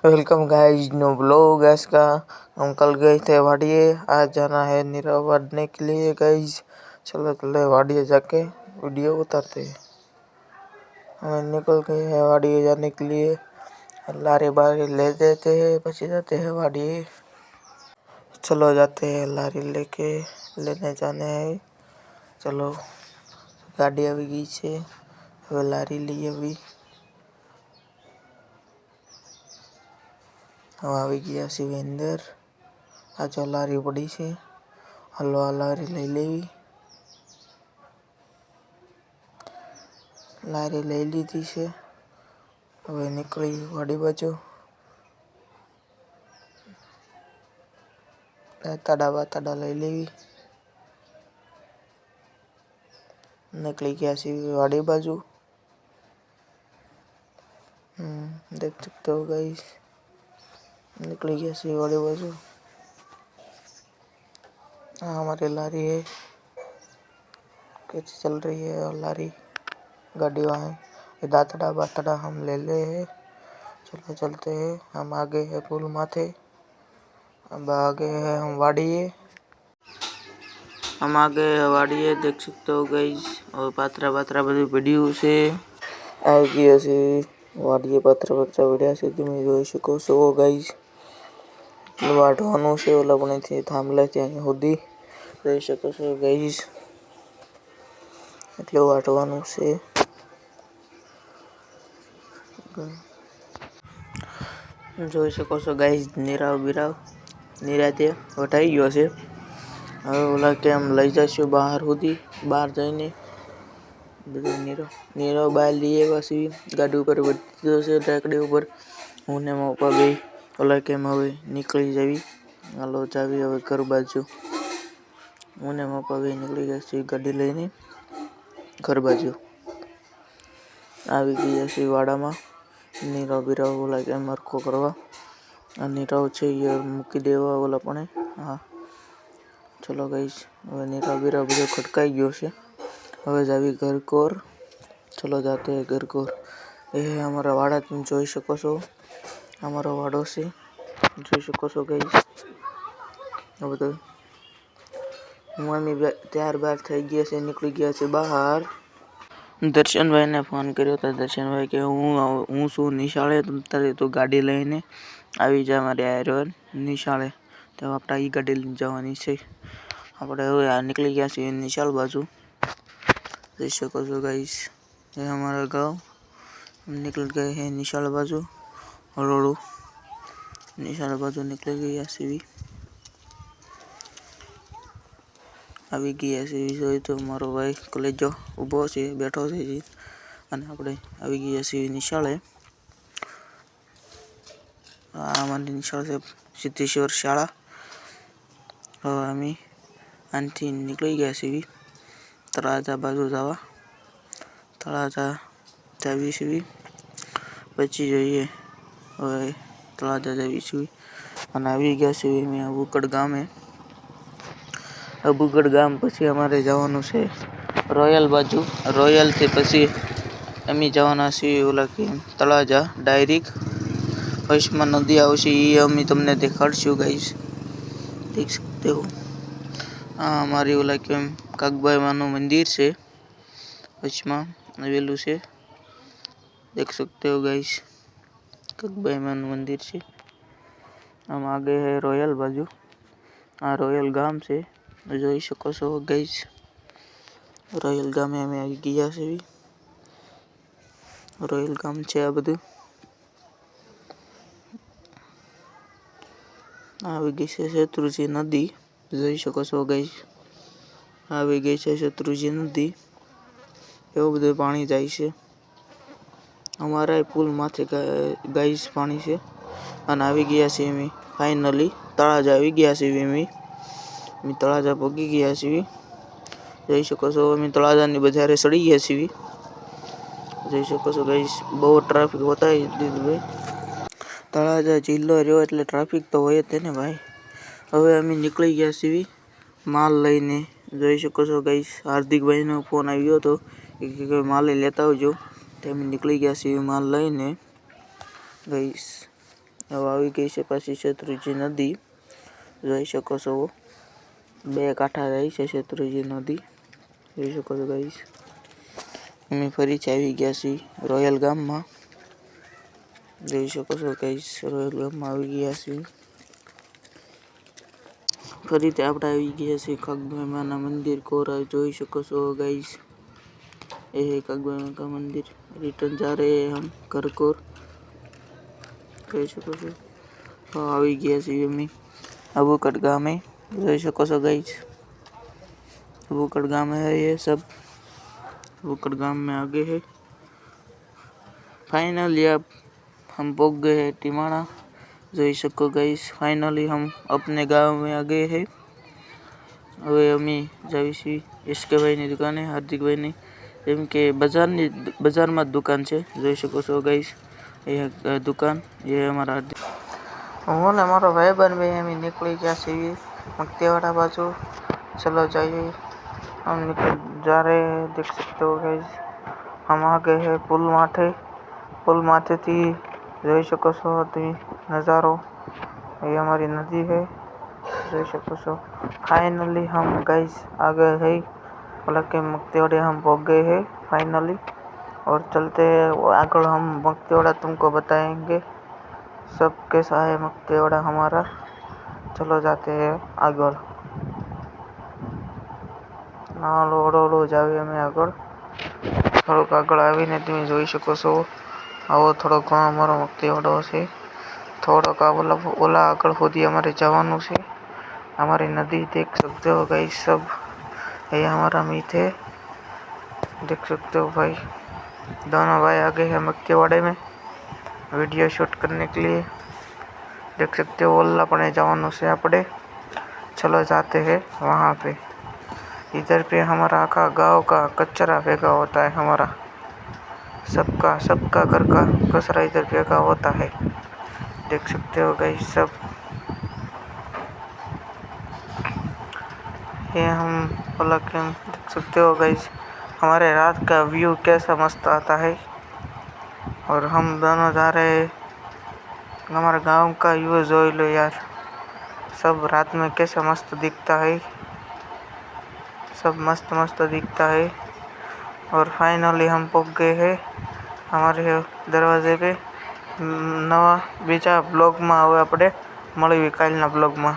Welcome guys नो blog गैस का। हम कल गए थे वाड़िए, आज जाना है नीरव वाड़ने के लिए गाइस। चलो चले वाड़िए जाके वीडियो उतारते हैं। हम निकल गए हैं वाड़िए जाने के लिए। लारी बारी ले देते हैं, पीछे जाते हैं वाड़िए। चलो जाते हैं लारी लेके लेने जाने हैं। चलो गाड़ी આવી ગઈ છે, હવે લારી લઈ આવી। हम આવી ગયા છીએ અંદર। આ જો લારી પડી છે, હલો આ લારી લઈ લેવી। લારી લઈ લીધી છે, હવે નીકળી વાડી બાજુ। દાતાડા બાતાડા લઈ લેવી। निकली गया सी वाड़ी बाजू। देख सकते हो गाइस, निकली गया सी वाड़ी बाजू। हमारी लारी है, कैसे चल रही है और लारी गाड़ी वहाँ है। दातड़ा बातड़ा हम ले ले है। चलो चलते हैं, हम आगे है पुल माथे। अब आगे है हम वाड़ी है, हम आगे वाड़ी है देख सकते हो गाइस। और पात्रा पात्रा बधु पड्યું છે। આવી ગયો છે વાડીએ પાત્રા પાત્રા પડ્યા છે, તમે જોઈ શકો છો ગાઈસ। વાઢવાનું છે ઓલા પણેથી થાંભલાથી અહીં સુધી જોઈ શકો છો ગાઈસ। એટલે વાઢવાનું છે। જોઈ શકો છો ગાઈસ, નીરાવ બીરાવ નિરાતે વટાઈ ગયો છે। હવે ઓલા કેમ લઈ જશું બહાર સુધી, બહાર જઈને નીરવ બહાર લઈ આવ્યા છીએ। ગાડી ઉપર બેઠો છે ટેકડી ઉપર। હું ને મારા પપ્પા બે ઓલા કેમ હવે નીકળી જવી। હાલો જાવી હવે ઘર બાજુ। હું ને મારા પપ્પા બે નીકળી ગયા છીએ ગાડી લઈને ઘર બાજુ। આવી ગયા છીએ વાડામાં। નીરવ બીરવ ઓલા કેમ હરખો કરવા। આ નીરવ છે એ મૂકી દેવા ઓલા પણ। हाँ चलो गाइस, હવે નીરવ બીરવ બધો ખટકાઈ ગયો છે। હવે જાવી घर कोर। चलो जाते हैं घर कोर। ये है हमारा वाड़ा, तुम જોઈ શકો છો। हमारा वाड़ो से જોઈ શકો છો गाइस। अब तो मम्मी तैयार बार થઈ ગયા છે, નીકળી ગયા છે બહાર। દર્શનભાઈ ને ફોન કર્યો તો દર્શનભાઈ કે હું શું નિશાળે, તારે તો ગાડી લઈને આવી જા મારે આયરો નિશાળે। તો આપણે ઈ ગાડી લઈને જવાની છે। આપણે હવે निकली गया છે निशाल बाजू। देख सको છો गाइस, ये हमारा गांव। हम निकल गए हैं निशाल बाजू। रोडू निशाल बाजू निकल गया सीवी। આવી ગયા છે જોઈ તો મારો ભાઈ કોલેજો ઊભો છે, બેઠો છે જી। અને આપણે આવી ગયા છીએ નિશાળે। આ અમારી નિશાળ છે સિદ્ધેશ્વર શાળા। હવે અમે આનથી નીકળી ગયા છીએ તળાજા બાજુ જવા। તળાજા જાવી છીએ, પછી જોઈએ હવે તળાજા જાવી છીએ। અને આવી ગયા છીએ અમે અબુકડ ગામે। અબુકડ ગામ પછી અમારે જવાનું છે રોયલ બાજુ। રોયલ થી પછી અમે જવાના છીએ ઓલા કે તળાજા ડાયરેક્ટ। વચમાં નદી આવશે એ અમે તમને દેખાડશું ગાઈસ, देख सकते हो। हाँ हमारी ओला के काकबाई मानु मंदिर से वचમાં आवेलू છે, देख सकते हो गाइस। काकबाई मानु मंदिर से हम आगे है रोयल बाजू। आ रोयल गाम से જોઈ શકો છો ગાઈસ। રોયલ ગામે અમે આવી ગયા છે। રોયલ ગામ છે આ બધું। આવી ગઈ છે શત્રુજી નદી, જોઈ શકો છો ગાઈસ। આવી ગઈ છે શત્રુજી નદી, એવું બધું પાણી જાય છે। અમારા પુલ માથે ગાઈસ પાણી છે। અને આવી ગયા છીએ અમે ફાઇનલી તળાજા આવી ગયા છીએ અમે તળાજા પહોંચી ગયા છીએ। જોઈ શકો છો અમે તળાજાની બજારે ચડી ગયા છીએ। જોઈ શકો છો ગાઈસ, બહુ ટ્રાફિક બતાવી દીધું ભાઈ। તળાજા જિલ્લો રહ્યો એટલે ટ્રાફિક તો હોય જ ને ભાઈ। હવે અમે નીકળી ગયા છીએ માલ લઈને। જોઈ શકો છો ગાઈસ, હાર્દિકભાઈનો ફોન આવ્યો હતો કે માલ લેતા આવજો। તો અમે નીકળી ગયા છીએ માલ લઈને ગાઈસ। હવે આવી ગઈ છે પાછી શેત્રુંજી નદી, જોઈ શકો છો 2 કાંઠા જાય છે શેત્રુંજી નદી, જોઈ શકો છો ગાઈસ। અમે ફરીથી આવી ગયા છીએ રોયલ ગામમાં, જોઈ શકો છો ગાઈસ રોયલ ગામમાં આવી ગયા છીએ। ફરીથી આપણે આવી ગયા છીએ કાગબાઈ માના મંદિર કોરા, જોई શકો છો गाइस, ये है कागबाई माँ का मंदिर। रिटर्न जा रहे हैं हम घर को, જોઈ શકો છો। આવી ગયા છીએ અમે अबूकट गाँव में, જોઈ શકો છો गाइस, अबूकट गाँव में है ये सब, अबूकट गाँव में आगे है। फाइनली अब हम पहुंच गए हैं टीमाणा, જોઈ શકો गाइस, फाइनली हम अपने गांव में आ गए हैं। હવે અમે જાવી છીએ એસકે ભાઈની દુકાને, હાર્દિકભાઈની, એમ કે બજારમાં જ દુકાન છે, જોઈ શકો છો गाइस, ये दुकान, ये हमारा हार्दिक। હું ને મારો ભાઈબંધ ભાઈ અમે નીકળી ગયા છીએ मक्तियावाड़ा बाजू, चलो जाइए, हम निकल जा रहे हैं। देख सकते हो गाइस, हम आ गए हैं पुल माथे थी, જોઈ શકો છો તમે नज़ारो, ये हमारी नदी है, જોઈ શકો છો। फाइनली हम गाइस आ गए हैं, मतलब कि मक्तियावाड़ा हम पहुंच गए हैं फाइनली, और चलते हैं आगे, हम मक्तियावाड़ा तुमको बताएंगे सब कैसा है मक्तियावाड़ा हमारा। चलो जाते हैं आगे, ઓળો જાવી અમે આગળ, થોડોક આગળ આવીને તમે જોઈ શકો છો આવો થોડો ઘણો અમારો મક્તિયાવાડો છે। થોડોક ઓલા આગળ સુધી हमारे જવાનું છે। हमारी नदी देख सकते हो गाइस सब, ये हमारा मीत है, देख सकते हो भाई, दोनों भाई आगे हैं मक्तियावाड़े में वीडियो शूट करने के लिए, देख सकते हो ओला पड़े जवानों से आपड़े। चलो जाते हैं वहाँ पे, इधर पे हमारा आखा गांव का कचरा फेंका होता है, हमारा सबका घर का कचरा इधर फेंका होता है, देख सकते हो गाइस सब। ये हम देख सकते हो गाइस, हमारे रात का व्यू कैसा मस्त आता है, और हम दोनों जा रहे हैं। हमारे गांव का व्यू जोई लो यार, सब रात में कैसा मस्त दिखता है, सब मस्त दिखता है। और फाइनली हम पहुंच गए हैं हमारे दरवाजे पे। नवा बीजा ब्लॉग में आवे, આપણે મળીએ કાલના બ્લોગમાં।